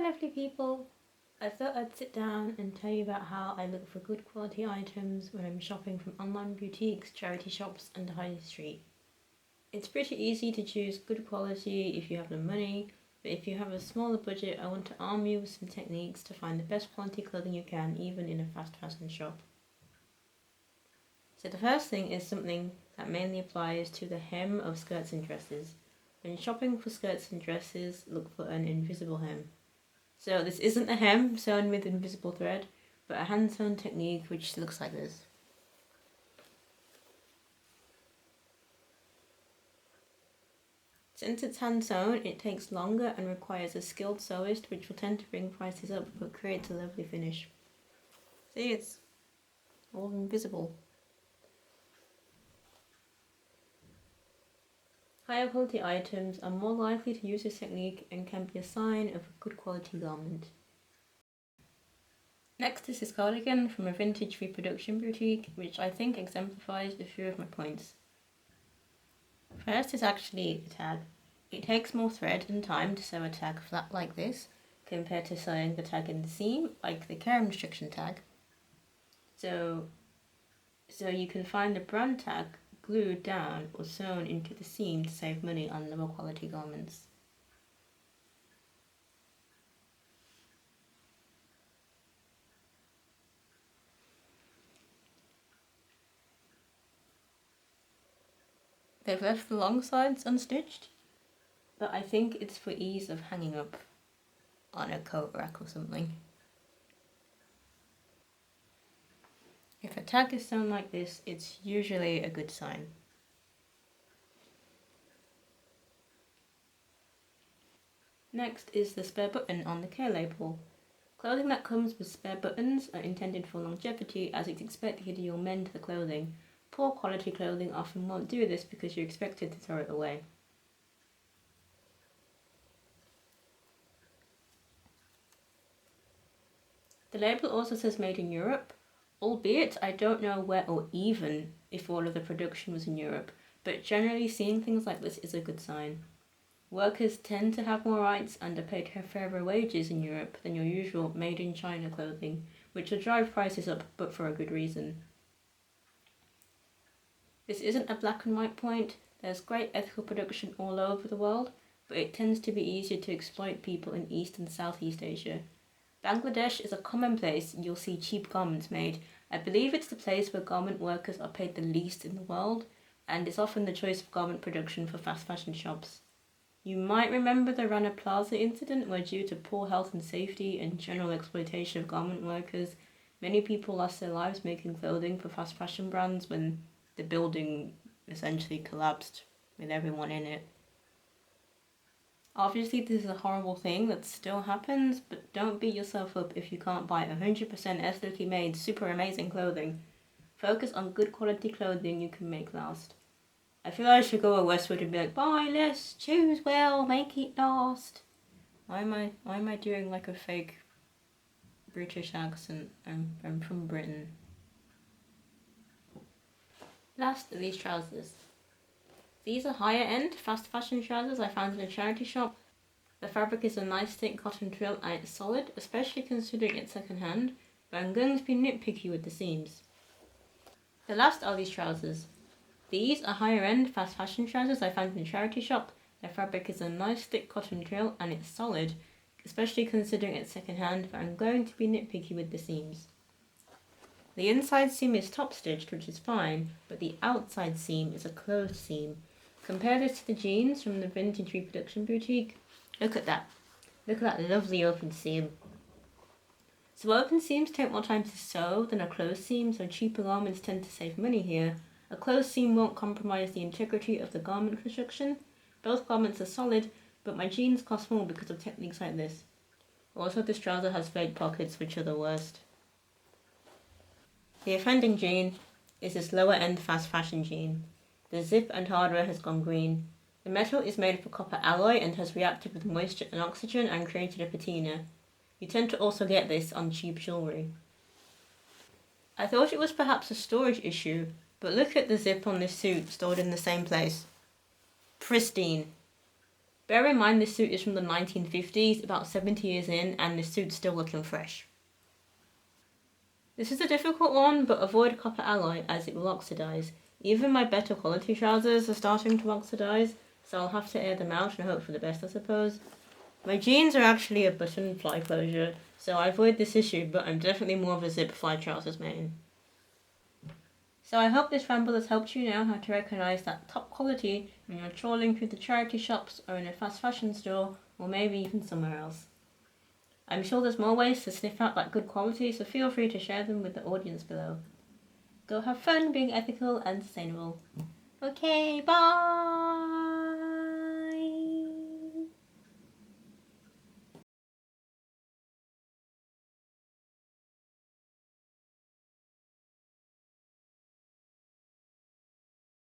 lovely people! I thought I'd sit down and tell you about how I look for good quality items when I'm shopping from online boutiques, charity shops and the high street. It's pretty easy to choose good quality if you have the money, but if you have a smaller budget, I want to arm you with some techniques to find the best quality clothing you can, even in a fast fashion shop. So the first thing is something that mainly applies to the hem of skirts and dresses. When shopping for skirts and dresses, look for an invisible hem. So this isn't a hem sewn with invisible thread, but a hand-sewn technique which looks like this. Since it's hand-sewn, it takes longer and requires a skilled sewist, which will tend to bring prices up but creates a lovely finish. See, it's all invisible. Higher quality items are more likely to use this technique and can be a sign of a good quality garment. Next is this cardigan from a vintage reproduction boutique, which I think exemplifies a few of my points. First is actually a tag. It takes more thread and time to sew a tag flat like this, compared to sewing the tag in the seam, like the care restriction tag. So you can find the brand tag glued down or sewn into the seam to save money on lower quality garments. They've left the long sides unstitched, but I think it's for ease of hanging up on a coat rack or something. If a tag is sewn like this, it's usually a good sign. Next is the spare button on the care label. Clothing that comes with spare buttons are intended for longevity, as it's expected you'll mend the clothing. Poor quality clothing often won't do this because you're expected to throw it away. The label also says made in Europe, albeit I don't know where or even if all of the production was in Europe, but generally seeing things like this is a good sign. Workers tend to have more rights and are paid fairer wages in Europe than your usual made in China clothing, which will drive prices up, but for a good reason. This isn't a black and white point. There's great ethical production all over the world, but it tends to be easier to exploit people in East and Southeast Asia. Bangladesh is a common place you'll see cheap garments made. I believe it's the place where garment workers are paid the least in the world, and is often the choice of garment production for fast fashion shops. You might remember the Rana Plaza incident, where due to poor health and safety and general exploitation of garment workers, many people lost their lives making clothing for fast fashion brands when the building essentially collapsed with everyone in it. Obviously this is a horrible thing that still happens, but don't beat yourself up if you can't buy 100% ethically made, super amazing clothing. Focus on good quality clothing you can make last. I feel I should go westward and be like, buy less, choose well, make it last. Why am I doing like a fake British accent? I'm from Britain. Last are these trousers. These are higher end, fast fashion trousers I found in a charity shop. The fabric is a nice thick cotton twill and it's solid, especially considering it's second hand, but I'm going to be nitpicky with the seams. The last are these trousers. These are higher end, fast fashion trousers I found in a charity shop. Their fabric is a nice thick cotton twill and it's solid, especially considering it's second hand, but I'm going to be nitpicky with the seams. The inside seam is top stitched, which is fine, but the outside seam is a closed seam. Compare this to the jeans from the vintage reproduction boutique. Look at that. Look at that lovely open seam. So open seams take more time to sew than a closed seam, so cheaper garments tend to save money here. A closed seam won't compromise the integrity of the garment construction. Both garments are solid, but my jeans cost more because of techniques like this. Also, this trouser has fake pockets, which are the worst. The offending jean is this lower end fast fashion jean. The zip and hardware has gone green. The metal is made of a copper alloy and has reacted with moisture and oxygen and created a patina. You tend to also get this on cheap jewellery. I thought it was perhaps a storage issue, but look at the zip on this suit stored in the same place. Pristine. Bear in mind this suit is from the 1950s, about 70 years in, and this suit's still looking fresh. This is a difficult one, but avoid copper alloy as it will oxidize. Even my better quality trousers are starting to oxidize, so I'll have to air them out and hope for the best, I suppose. My jeans are actually a button fly closure, so I avoid this issue, but I'm definitely more of a zip fly trousers main. So I hope this ramble has helped you know how to recognise that top quality when you're trawling through the charity shops or in a fast fashion store, or maybe even somewhere else. I'm sure there's more ways to sniff out that good quality, so feel free to share them with the audience below. Go have fun being ethical and sustainable. Okay, bye!